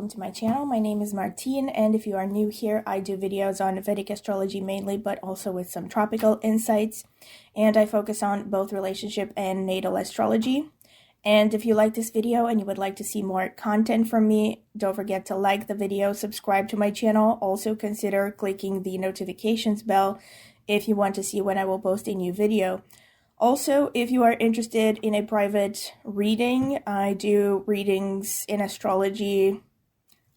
welcome to my channel. My name is Martine, and if you are new here, I do videos on Vedic astrology mainly, but also with some tropical insights, and I focus on both relationship and natal astrology. And if you like this video and you would like to see more content from me, don't forget to like the video, subscribe to my channel. Also consider clicking the notifications bell if you want to see when I will post a new video. Also, if you are interested in a private reading, I do readings in astrology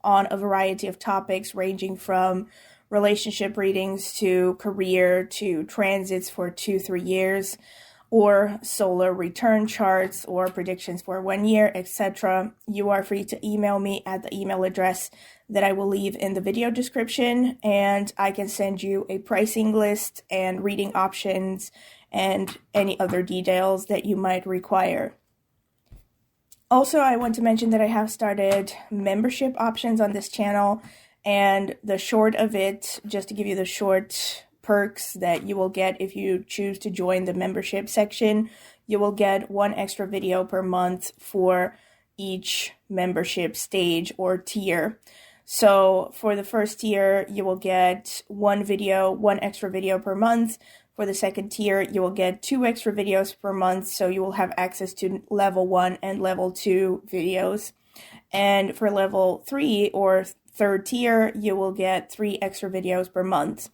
on a variety of topics ranging from relationship readings to career to transits for 2-3 years, or solar return charts or predictions for 1 year, etc. You are free to email me at the email address that I will leave in the video description, and I can send you a pricing list and reading options and any other details that you might require. Also, I want to mention that I have started membership options on this channel, and the short of it, just to give you the short perks that you will get if you choose to join the membership section, you will get 1 extra video per month for each membership stage or tier. So for the first tier, you will get 1 extra video per month. For the second tier, you will get 2 extra videos per month, so you will have access to level 1 and level 2 videos. And for level 3 or third tier, you will get 3 extra videos per month.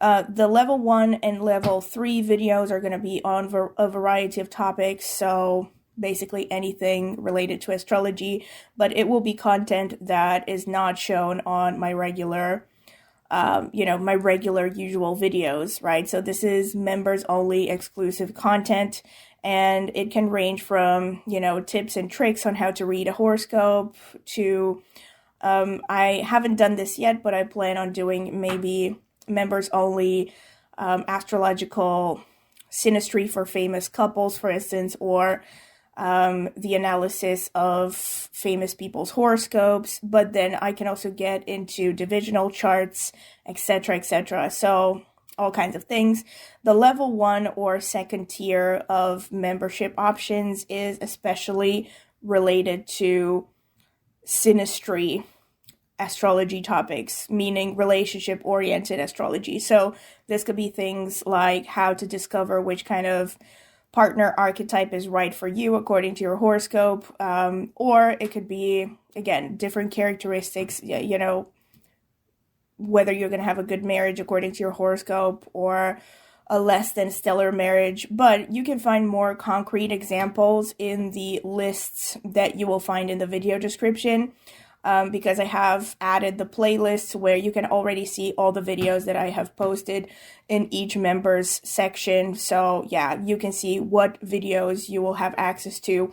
The level 1 and level 3 videos are going to be on a variety of topics, so basically anything related to astrology, but it will be content that is not shown on my regular usual videos, right? So this is members only exclusive content, and it can range from, tips and tricks on how to read a horoscope to, I haven't done this yet, but I plan on doing maybe members only astrological synastry for famous couples, for instance, or the analysis of famous people's horoscopes, but then I can also get into divisional charts, etc., etc. So all kinds of things. The level 1 or second tier of membership options is especially related to synastry astrology topics, meaning relationship-oriented astrology. So this could be things like how to discover which kind of partner archetype is right for you according to your horoscope, or it could be, again, different characteristics, whether you're going to have a good marriage according to your horoscope or a less than stellar marriage. But you can find more concrete examples in the lists that you will find in the video description, because I have added the playlists where you can already see all the videos that I have posted in each members section. So yeah, you can see what videos you will have access to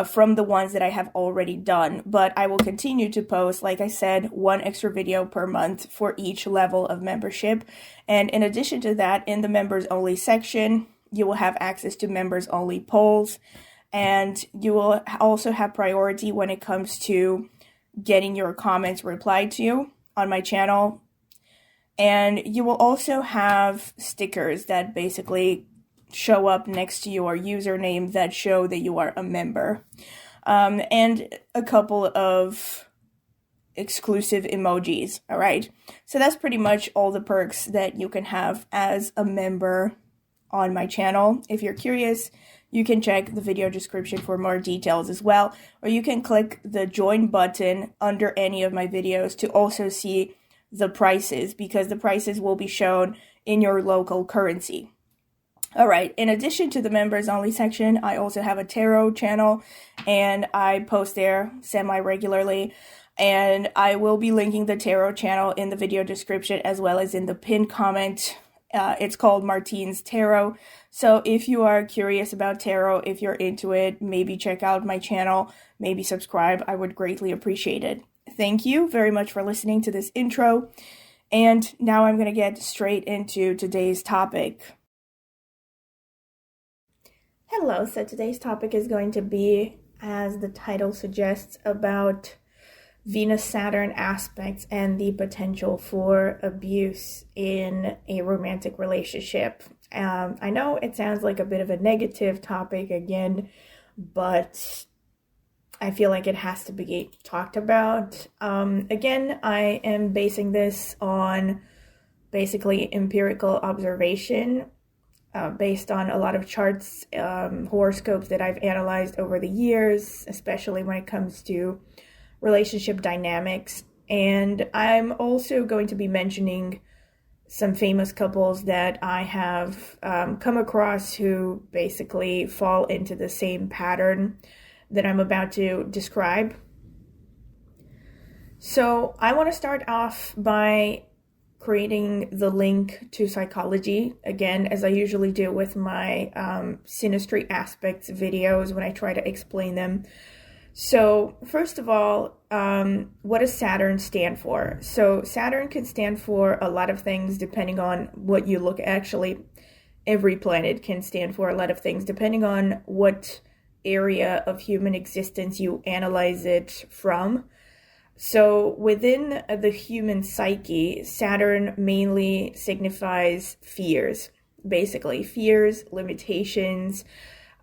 from the ones that I have already done. But I will continue to post, like I said, 1 extra video per month for each level of membership. And in addition to that, in the members only section, you will have access to members only polls, and you will also have priority when it comes to getting your comments replied to on my channel. And you will also have stickers that basically show up next to your username that show that you are a member, and a couple of exclusive emojis. All right, so that's pretty much all the perks that you can have as a member on my channel. If you're curious, you can check the video description for more details as well, or you can click the join button under any of my videos to also see the prices, because the prices will be shown in your local currency. All right, in addition to the members only section, I also have a tarot channel, and I post there semi-regularly, and I will be linking the tarot channel in the video description as well as in the pinned comment. It's called Martine's Tarot. So if you are curious about tarot, if you're into it, maybe check out my channel, maybe subscribe. I would greatly appreciate it. Thank you very much for listening to this intro. And now I'm going to get straight into today's topic. Hello, so today's topic is going to be, as the title suggests, about Venus-Saturn aspects and the potential for abuse in a romantic relationship. I know it sounds like a bit of a negative topic again, but I feel like it has to be talked about. Again, I am basing this on basically empirical observation, based on a lot of charts, horoscopes that I've analyzed over the years, especially when it comes to relationship dynamics. And I'm also going to be mentioning some famous couples that I have come across who basically fall into the same pattern that I'm about to describe. So I want to start off by creating the link to psychology, again, as I usually do with my Synastry aspects videos when I try to explain them. So first of all, what does Saturn stand for? So Saturn can stand for a lot of things depending on what you look at. Actually, every planet can stand for a lot of things depending on what area of human existence you analyze it from. So within the human psyche, Saturn mainly signifies fears, basically fears, limitations.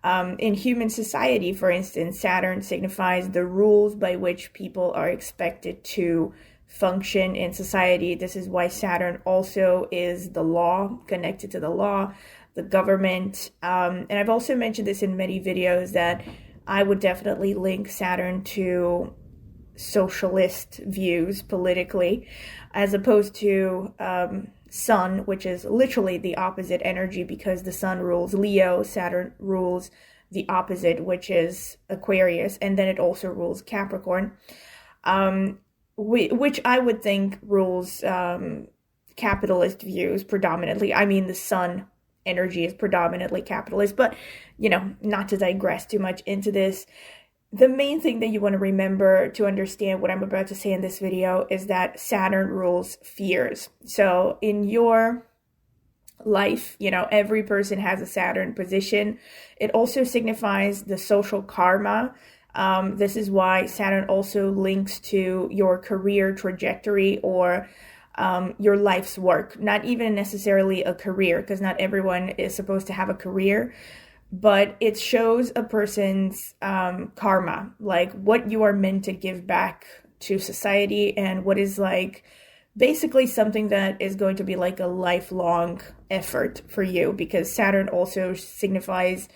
In human society, for instance, Saturn signifies the rules by which people are expected to function in society. This is why Saturn also is the law, connected to the law, the government. And I've also mentioned this in many videos that I would definitely link Saturn to socialist views politically, as opposed to Sun, which is literally the opposite energy, because the Sun rules Leo, Saturn rules the opposite, which is Aquarius, and then it also rules Capricorn, which I would think rules capitalist views predominantly. I mean, the Sun energy is predominantly capitalist, but, you know, not to digress too much into this. The main thing that you want to remember to understand what I'm about to say in this video is that Saturn rules fears. So in your life, you know, every person has a Saturn position. It also signifies the social karma. This is why Saturn also links to your career trajectory or your life's work. Not even necessarily a career, because not everyone is supposed to have a career. But it shows a person's karma, like what you are meant to give back to society and what is like basically something that is going to be like a lifelong effort for you, because Saturn also signifies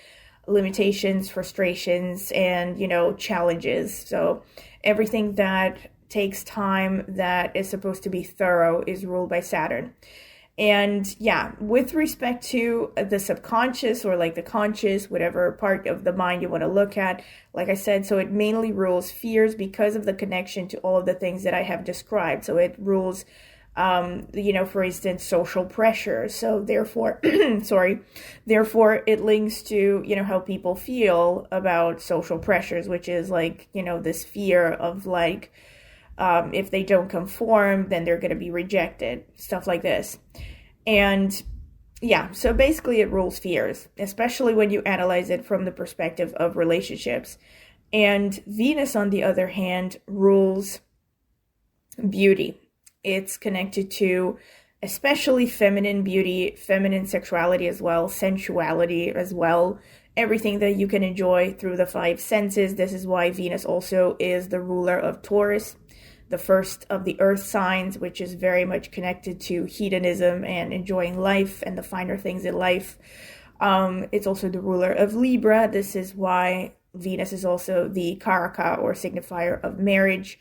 limitations, frustrations, and, you know, challenges. So everything that takes time, that is supposed to be thorough, is ruled by Saturn. And yeah, with respect to the subconscious or like the conscious, whatever part of the mind you want to look at, like I said, so it mainly rules fears because of the connection to all of the things that I have described. So it rules, you know, for instance, social pressure. So therefore, therefore it links to, you know, how people feel about social pressures, which is like, you know, this fear of like, if they don't conform, then they're going to be rejected, stuff like this. And yeah, so basically it rules fears, especially when you analyze it from the perspective of relationships. And Venus, on the other hand, rules beauty. It's connected to especially feminine beauty, feminine sexuality as well, sensuality as well, everything that you can enjoy through the five senses. This is why Venus also is the ruler of Taurus, the first of the earth signs, which is very much connected to hedonism and enjoying life and the finer things in life. It's also the ruler of Libra. This is why Venus is also the karaka or signifier of marriage.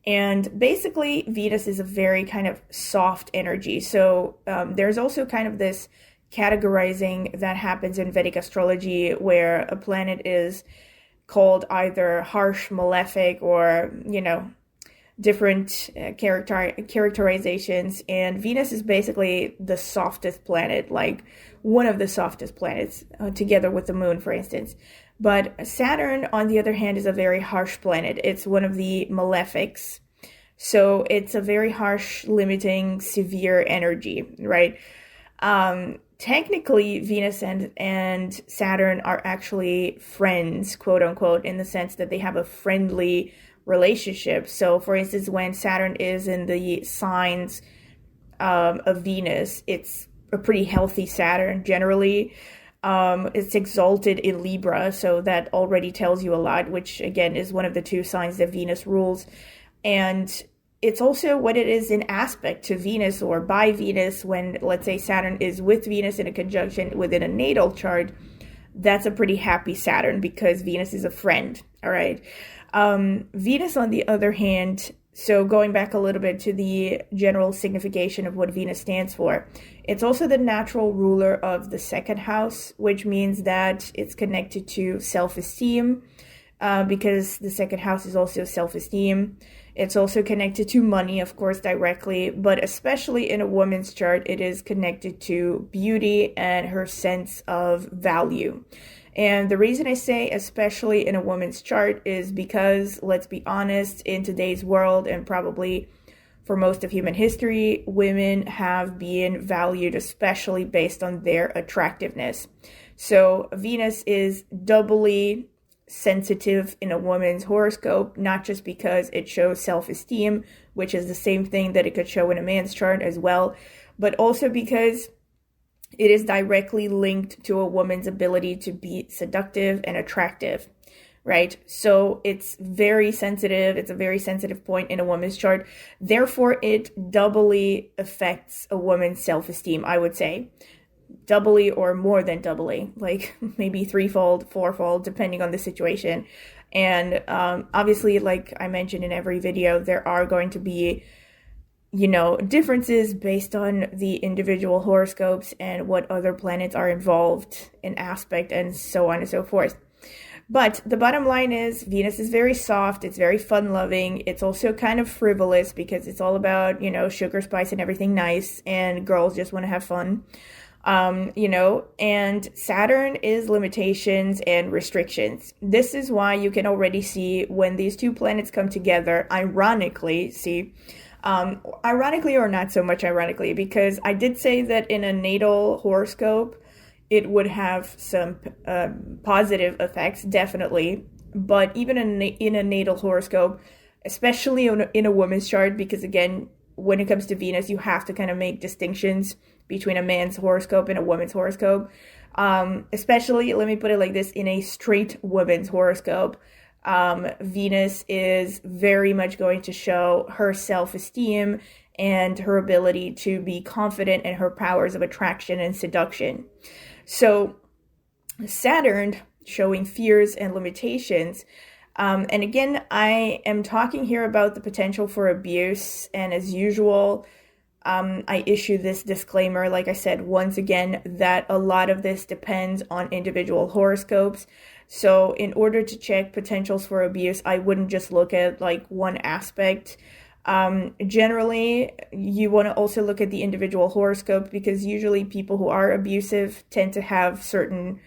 And basically, Venus is a very kind of soft energy. So there's also kind of this categorizing that happens in Vedic astrology where a planet is called either harsh, malefic, or, you know, different characterizations. And Venus is basically the softest planet, like one of the softest planets, together with the moon, for instance. But Saturn, on the other hand, is a very harsh planet. It's one of the malefics. So it's a very harsh, limiting, severe energy, right? Technically, Venus and Saturn are actually friends, quote unquote, in the sense that they have a friendly relationship. So, for instance, when Saturn is in the signs of Venus, it's a pretty healthy Saturn generally. It's exalted in Libra, so that already tells you a lot, which again is one of the two signs that Venus rules. And it's also what it is in aspect to Venus or by Venus. When, let's say, Saturn is with Venus in a conjunction within a natal chart, that's a pretty happy Saturn because Venus is a friend, all right? Venus, on the other hand, so going back a little bit to the general signification of what Venus stands for, it's also the natural ruler of the second house, which means that it's connected to self-esteem, because the second house is also self-esteem. It's also connected to money, of course, directly, but especially in a woman's chart, it is connected to beauty and her sense of value. And the reason I say especially in a woman's chart is because, let's be honest, in today's world and probably for most of human history, women have been valued especially based on their attractiveness. So Venus is doubly sensitive in a woman's horoscope, not just because it shows self-esteem, which is the same thing that it could show in a man's chart as well, but also because it is directly linked to a woman's ability to be seductive and attractive, right? So it's very sensitive. It's a very sensitive point in a woman's chart. Therefore, it doubly affects a woman's self-esteem, I would say. Doubly or more than doubly, like maybe threefold, fourfold, depending on the situation. And obviously, like I mentioned in every video, there are going to be, differences based on the individual horoscopes and what other planets are involved in aspect and so on and so forth. But the bottom line is Venus is very soft. It's very fun-loving. It's also kind of frivolous because it's all about, sugar, spice, and everything nice. And girls just want to have fun. And Saturn is limitations and restrictions. This is why you can already see when these two planets come together, ironically or not so much ironically, because I did say that in a natal horoscope, it would have some positive effects, definitely. But even in a natal horoscope, especially in a woman's chart, because again, when it comes to Venus, you have to kind of make distinctions between a man's horoscope and a woman's horoscope. Especially, let me put it like this, in a straight woman's horoscope, Venus is very much going to show her self-esteem and her ability to be confident in her powers of attraction and seduction. So Saturn showing fears and limitations. And again, I am talking here about the potential for abuse. And as usual, I issue this disclaimer, like I said, once again, that a lot of this depends on individual horoscopes. So in order to check potentials for abuse, I wouldn't just look at like one aspect. Generally, you want to also look at the individual horoscope because usually people who are abusive tend to have certain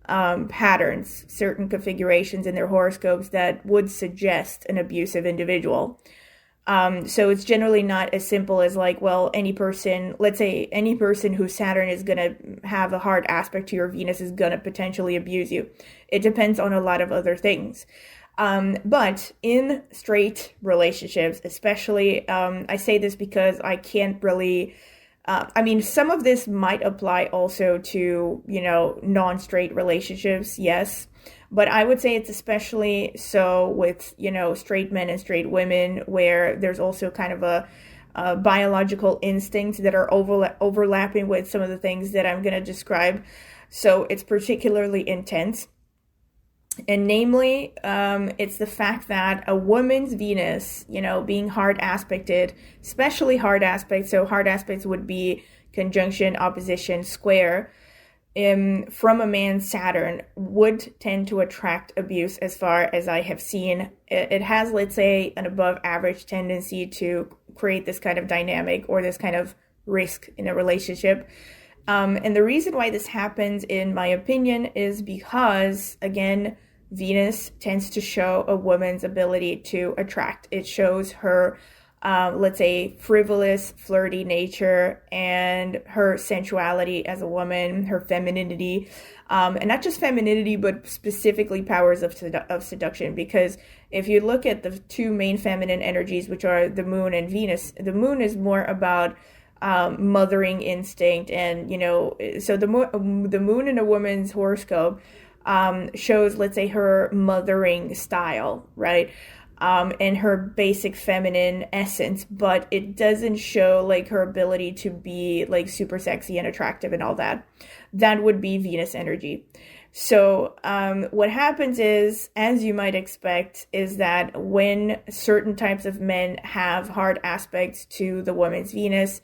patterns, certain configurations in their horoscopes that would suggest an abusive individual. So it's generally not as simple as like, well, any person, let's say any person whose Saturn is going to have a hard aspect to your Venus is going to potentially abuse you. It depends on a lot of other things. But in straight relationships, especially, I say this because I can't really, some of this might apply also to, non-straight relationships, yes. But I would say it's especially so with, straight men and straight women, where there's also kind of a biological instincts that are overlapping with some of the things that I'm going to describe. So it's particularly intense. And namely, it's the fact that a woman's Venus, being hard aspected, especially hard aspects. So hard aspects would be conjunction, opposition, square. From a man's Saturn would tend to attract abuse as far as I have seen. It has, let's say, an above average tendency to create this kind of dynamic or this kind of risk in a relationship. And the reason why this happens, in my opinion, is because, again, Venus tends to show a woman's ability to attract. It shows her let's say, frivolous, flirty nature and her sensuality as a woman, her femininity, and not just femininity, but specifically powers of seduction. Because if you look at the two main feminine energies, which are the moon and Venus, the moon is more about mothering instinct. And, so the moon in a woman's horoscope shows, let's say, her mothering style, right? And her basic feminine essence, but it doesn't show like her ability to be like super sexy and attractive and all that. That would be Venus energy. So what happens is, as you might expect, is that when certain types of men have hard aspects to the woman's Venus,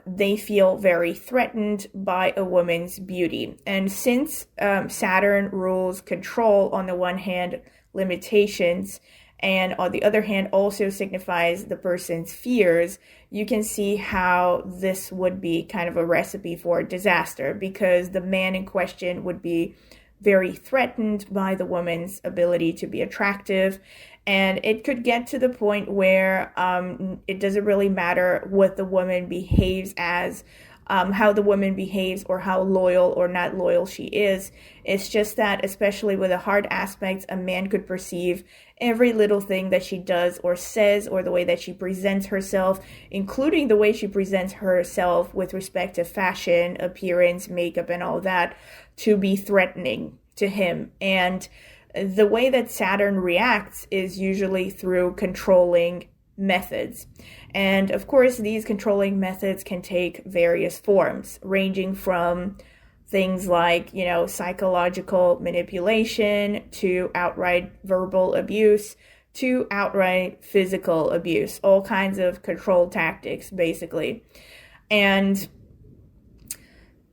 they feel very threatened by a woman's beauty. And since Saturn rules control on the one hand, limitations, and on the other hand also signifies the person's fears, you can see how this would be kind of a recipe for disaster, because the man in question would be very threatened by the woman's ability to be attractive. And it could get to the point where it doesn't really matter what the woman behaves as, how the woman behaves or how loyal or not loyal she is. It's just that, especially with the hard aspects, a man could perceive every little thing that she does or says, or the way that she presents herself, including the way she presents herself with respect to fashion, appearance, makeup, and all that, to be threatening to him. And the way that Saturn reacts is usually through controlling methods. And of course, these controlling methods can take various forms, ranging from things like, psychological manipulation, to outright verbal abuse, to outright physical abuse, all kinds of control tactics, basically. And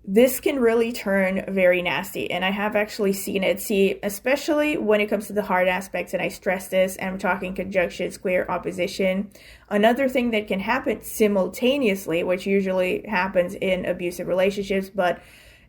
this can really turn very nasty, and I have actually seen it. See, especially when it comes to the hard aspects, and I stress this, and I'm talking conjunction, square, opposition. Another thing that can happen simultaneously, which usually happens in abusive relationships, but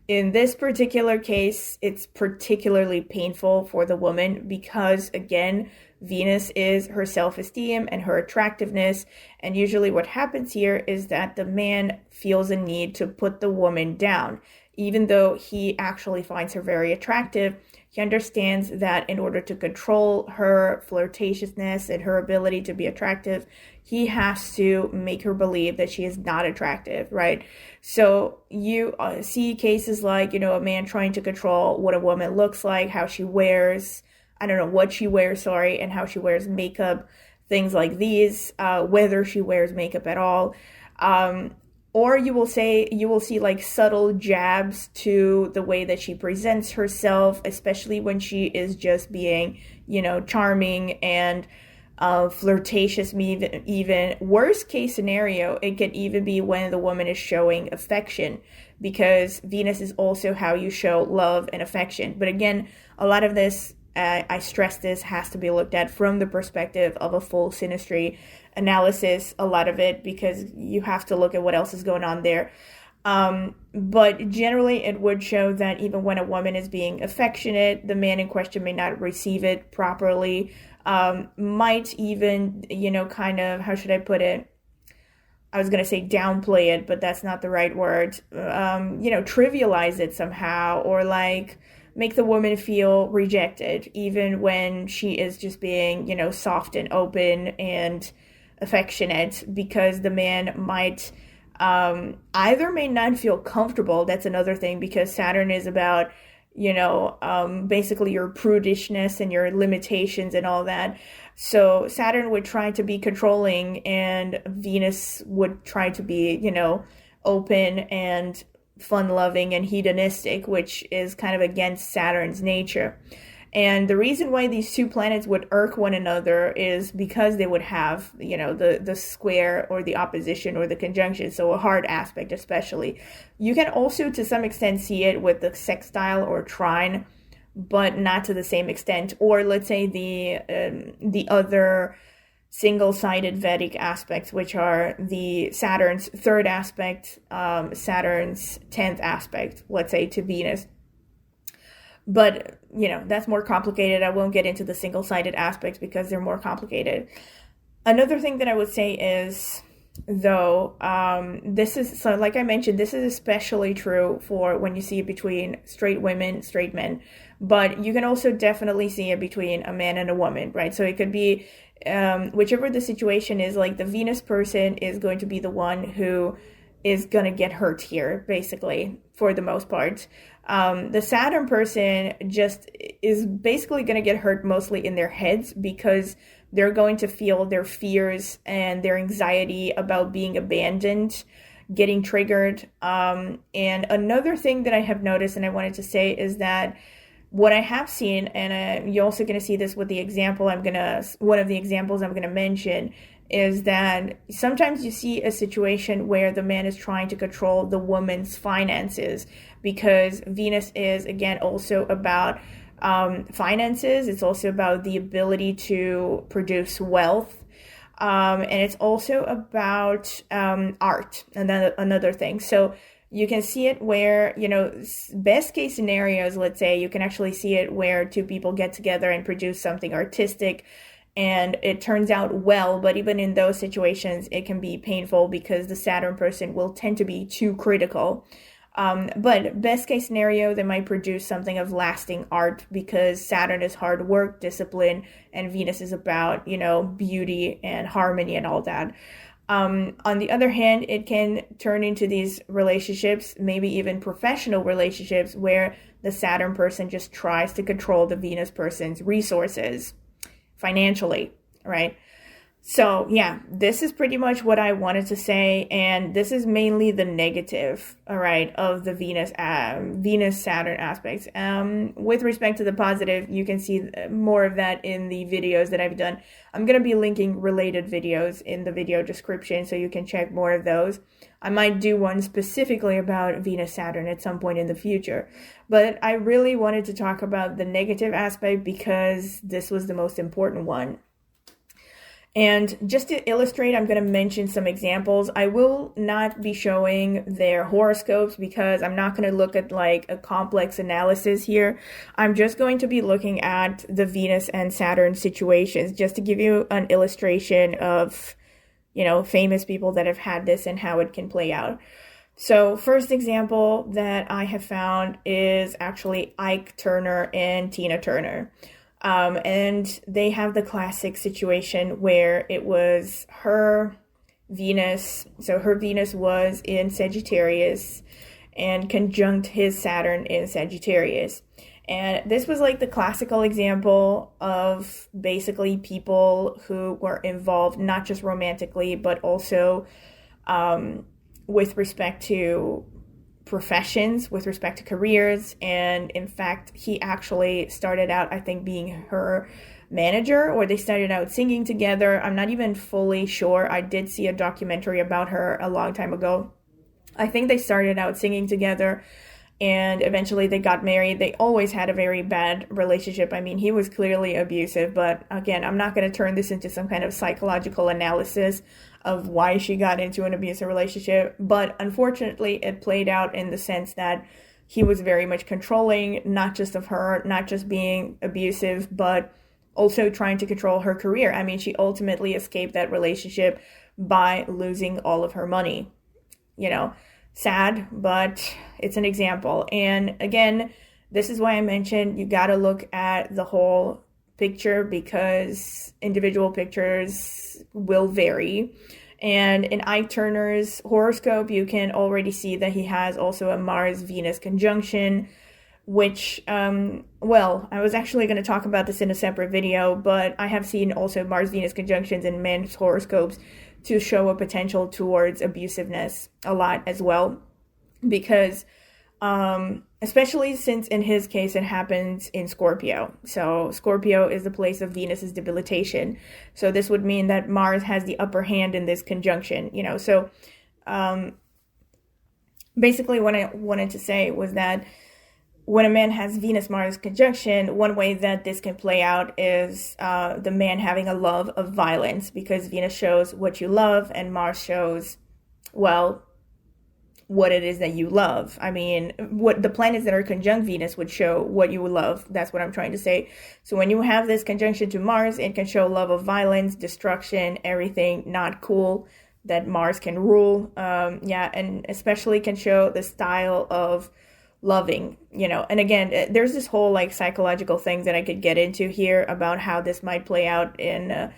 in this particular case, it's particularly painful for the woman because, again, Venus is her self-esteem and her attractiveness. And usually what happens here is that the man feels a need to put the woman down. Even though he actually finds her very attractive, he understands that in order to control her flirtatiousness and her ability to be attractive, he has to make her believe that she is not attractive, right? So you see cases like, a man trying to control what a woman looks like, how she wears, what she wears, and how she wears makeup, things like these, whether she wears makeup at all. Or you will see like subtle jabs to the way that she presents herself, especially when she is just being, charming and flirtatious. Even worst case scenario, it can even be when the woman is showing affection, because Venus is also how you show love and affection. But again, a lot of this, I stress this, has to be looked at from the perspective of a full synastry analysis, a lot of it, because you have to look at what else is going on there. But generally it would show that even when a woman is being affectionate, the man in question may not receive it properly, might even, kind of, how should I put it? I was going to say downplay it, but that's not the right word. Trivialize it somehow, or like make the woman feel rejected, even when she is just being, soft and open and affectionate, because the man might either may not feel comfortable. That's another thing, because Saturn is about, basically your prudishness and your limitations and all that. So Saturn would try to be controlling, and Venus would try to be, open and fun-loving and hedonistic, which is kind of against Saturn's nature. And the reason why these two planets would irk one another is because they would have, the square or the opposition or the conjunction, so a hard aspect especially. You can also, to some extent, see it with the sextile or trine, but not to the same extent. Or let's say the other single-sided Vedic aspects, which are the Saturn's third aspect, Saturn's 10th aspect, let's say, to Venus. But, that's more complicated. I won't get into the single-sided aspects because they're more complicated. Another thing that I would say is, though, so like I mentioned, this is especially true for when you see it between straight women, straight men, but you can also definitely see it between a man and a woman, right? So it could be whichever the situation is, like the Venus person is going to be the one who is going to get hurt here, basically, for the most part. The Saturn person just is basically going to get hurt mostly in their heads, because they're going to feel their fears and their anxiety about being abandoned getting triggered. And another thing that I have noticed and I wanted to say is that what I have seen, and you're also going to see this with the example one of the examples I'm going to mention, is that sometimes you see a situation where the man is trying to control the woman's finances, because Venus is, again, also about finances. It's also about the ability to produce wealth. And it's also about art, another thing. So you can see it where, best case scenarios, let's say, you can actually see it where two people get together and produce something artistic and it turns out well. But even in those situations, it can be painful because the Saturn person will tend to be too critical. But best case scenario, they might produce something of lasting art, because Saturn is hard work, discipline, and Venus is about, beauty and harmony and all that. On the other hand, it can turn into these relationships, maybe even professional relationships, where the Saturn person just tries to control the Venus person's resources financially, right? So yeah, this is pretty much what I wanted to say, and this is mainly the negative, all right, of the Venus-Saturn aspects. With respect to the positive, you can see more of that in the videos that I've done. I'm going to be linking related videos in the video description, so you can check more of those. I might do one specifically about Venus-Saturn at some point in the future, but I really wanted to talk about the negative aspect because this was the most important one. And just to illustrate, I'm going to mention some examples. I will not be showing their horoscopes because I'm not going to look at like a complex analysis here. I'm just going to be looking at the Venus and Saturn situations just to give you an illustration of, famous people that have had this and how it can play out. So first example that I have found is actually Ike Turner and Tina Turner. And they have the classic situation where it was her Venus. So her Venus was in Sagittarius and conjunct his Saturn in Sagittarius. And this was like the classical example of basically people who were involved, not just romantically, but also with respect to professions, with respect to careers. And in fact, he actually started out, I think, being her manager, or they started out singing together. I'm not even fully sure. I did see a documentary about her a long time ago. I think they started out singing together and eventually they got married. They always had a very bad relationship. I mean, he was clearly abusive, but again, I'm not going to turn this into some kind of psychological analysis of why she got into an abusive relationship. But unfortunately, it played out in the sense that he was very much controlling, not just of her, not just being abusive, but also trying to control her career. I mean, she ultimately escaped that relationship by losing all of her money. Sad, but it's an example. And again, this is why I mentioned you got to look at the whole picture, because individual pictures will vary. And in Ike Turner's horoscope, you can already see that he has also a Mars-Venus conjunction, which, I was actually going to talk about this in a separate video, but I have seen also Mars-Venus conjunctions in men's horoscopes to show a potential towards abusiveness a lot as well, because especially since in his case it happens in Scorpio. So Scorpio is the place of Venus's debilitation. So this would mean that Mars has the upper hand in this conjunction, So basically what I wanted to say was that when a man has Venus-Mars conjunction, one way that this can play out is the man having a love of violence, because Venus shows what you love and Mars shows, what it is that you love. I mean, what the planets that are conjunct Venus would show what you love. That's what I'm trying to say. So when you have this conjunction to Mars, it can show love of violence, destruction, everything not cool that Mars can rule. And especially can show the style of loving, and again, there's this whole like psychological thing that I could get into here about how this might play out in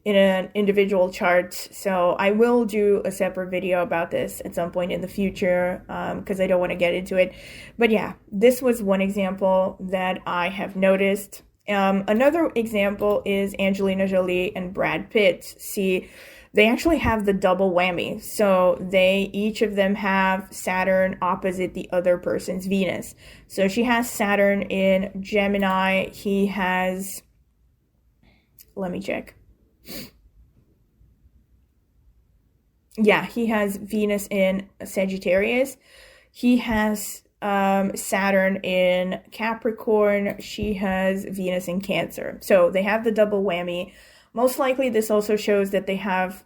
in an individual chart. So I will do a separate video about this at some point in the future, because I don't want to get into it. But yeah, this was one example that I have noticed. Another example is Angelina Jolie and Brad Pitt. See, they actually have the double whammy. So each of them have Saturn opposite the other person's Venus. So she has Saturn in Gemini. He has, let me check. Yeah, he has Venus in Sagittarius. He has Saturn in Capricorn. She has Venus in Cancer. So they have the double whammy. Most likely this also shows that they have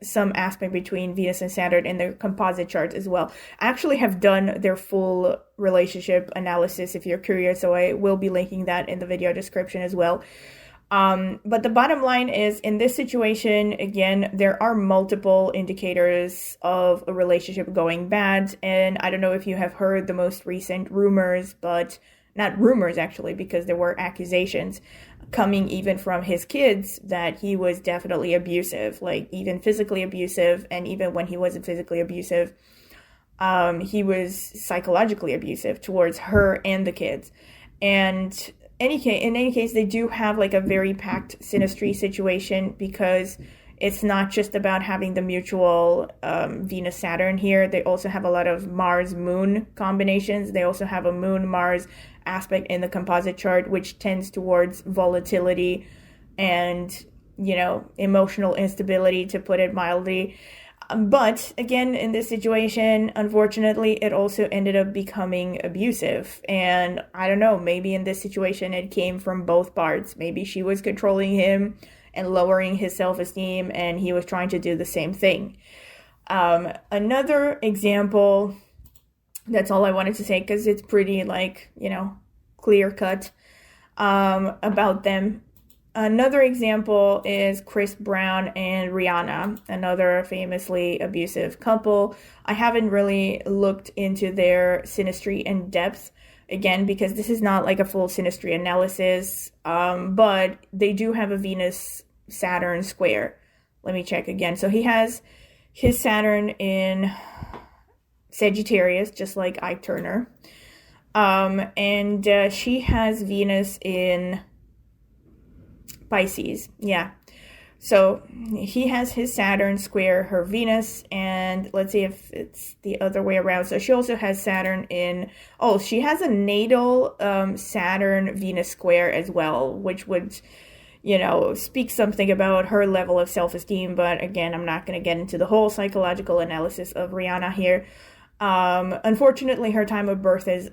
some aspect between Venus and Saturn in their composite chart as well. I actually have done their full relationship analysis if you're curious, so I will be linking that in the video description as well. But the bottom line is, in this situation, again, there are multiple indicators of a relationship going bad. And I don't know if you have heard the most recent rumors, but not rumors actually, because there were accusations coming even from his kids that he was definitely abusive, like even physically abusive. And even when he wasn't physically abusive, he was psychologically abusive towards her and the kids. And in any case, they do have like a very packed synastry situation, because it's not just about having the mutual Venus-Saturn here. They also have a lot of Mars-Moon combinations. They also have a Moon-Mars aspect in the composite chart, which tends towards volatility and, you know, emotional instability, to put it mildly. But again, in this situation, unfortunately, it also ended up becoming abusive. And I don't know, maybe in this situation, it came from both parts. Maybe she was controlling him and lowering his self-esteem, and he was trying to do the same thing. Another example, that's all I wanted to say, because it's pretty, like, you know, clear-cut about them. Another example is Chris Brown and Rihanna, another famously abusive couple. I haven't really looked into their synastry in depth, again, because this is not like a full synastry analysis, but they do have a Venus-Saturn square. Let me check again. So he has his Saturn in Sagittarius, just like Ike Turner, and she has Venus in Pisces. Yeah, so he has his Saturn square her Venus, and let's see if it's the other way around. So she also has Saturn in, oh, she has a natal Saturn Venus square as well, which would, you know, speak something about her level of self-esteem. But again, I'm not going to get into the whole psychological analysis of Rihanna here. Unfortunately, her time of birth is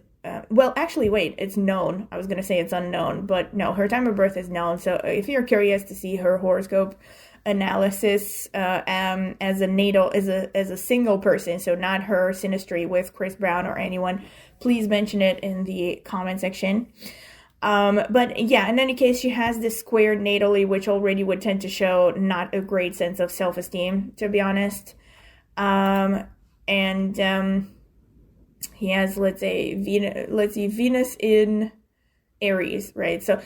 well, actually, wait, it's known. I was going to say it's unknown, but no, her time of birth is known. So if you're curious to see her horoscope analysis as a natal, as a single person, so not her synastry with Chris Brown or anyone, please mention it in the comment section. But yeah, in any case, she has this square natally, which already would tend to show not a great sense of self-esteem, to be honest. He has, let's see, Venus in Aries, right? So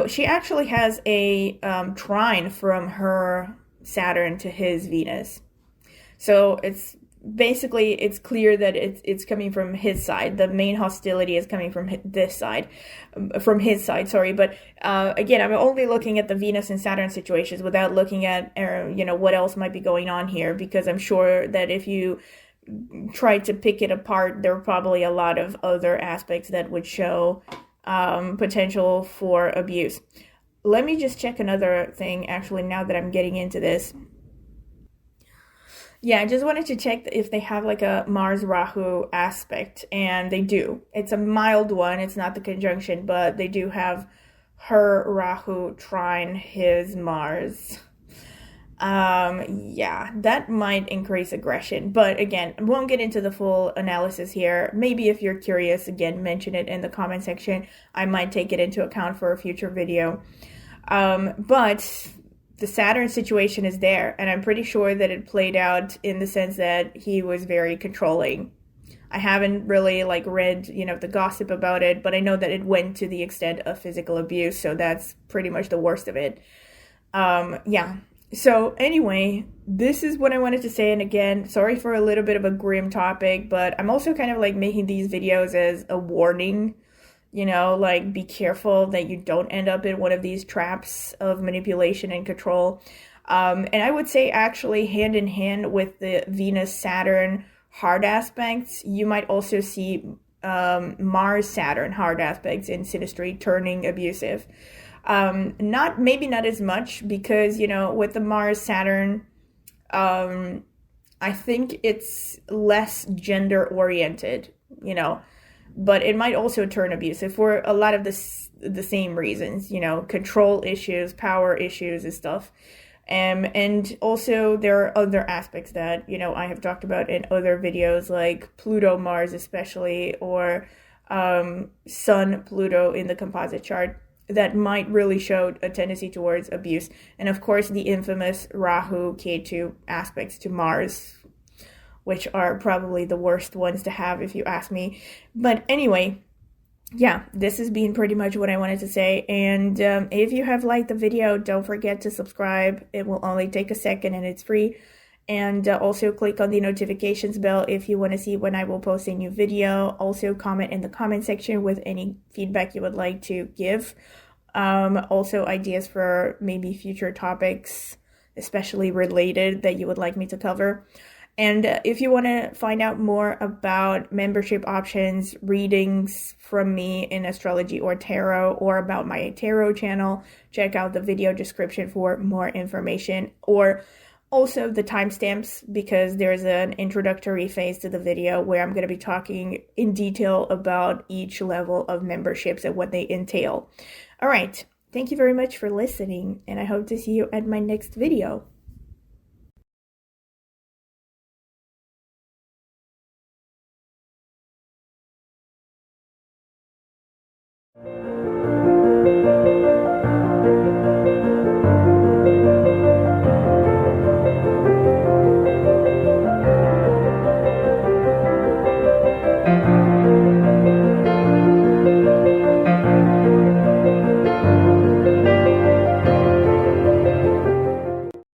she actually has a trine from her Saturn to his Venus. So it's basically, it's clear that it's coming from his side. The main hostility is coming from his side, sorry. But again, I'm only looking at the Venus and Saturn situations without looking at, you know, what else might be going on here, because I'm sure that if you try to pick it apart, there are probably a lot of other aspects that would show potential for abuse. Let me just check another thing, actually, now that I'm getting into this. Yeah, I just wanted to check if they have like a Mars-Rahu aspect, and they do. It's a mild one, it's not the conjunction, but they do have her Rahu trine his Mars. Yeah, that might increase aggression, but again, I won't get into the full analysis here. Maybe if you're curious, again, mention it in the comment section. I might take it into account for a future video. But the Saturn situation is there, and I'm pretty sure that it played out in the sense that he was very controlling. I haven't really like read, you know, the gossip about it, but I know that it went to the extent of physical abuse, so that's pretty much the worst of it. Yeah, So anyway, this is what I wanted to say. And again, sorry for a little bit of a grim topic, but I'm also kind of like making these videos as a warning, you know, like be careful that you don't end up in one of these traps of manipulation and control. And I would say actually hand in hand with the Venus-Saturn hard aspects, you might also see Mars-Saturn hard aspects in Synastry turning abusive. Maybe not as much because, you know, with the Mars-Saturn, I think it's less gender oriented, you know, but it might also turn abusive for a lot of the same reasons, you know, control issues, power issues and stuff. And also there are other aspects that, you know, I have talked about in other videos, like Pluto, Mars especially, or Sun, Pluto in the composite chart, that might really show a tendency towards abuse. And of course, the infamous Rahu, Ketu aspects to Mars, which are probably the worst ones to have if you ask me. But anyway, yeah, this has been pretty much what I wanted to say. And if you have liked the video, don't forget to subscribe. It will only take a second and it's free. And also click on the notifications bell if you want to see when I will post a new video. Also comment in the comment section with any feedback you would like to give. Also ideas for maybe future topics, especially related, that you would like me to cover. And if you want to find out more about membership options, readings from me in astrology or tarot, or about my tarot channel, check out the video description for more information, or also the timestamps, because there's an introductory phase to the video where I'm going to be talking in detail about each level of memberships and what they entail. All right. Thank you very much for listening, and I hope to see you at my next video.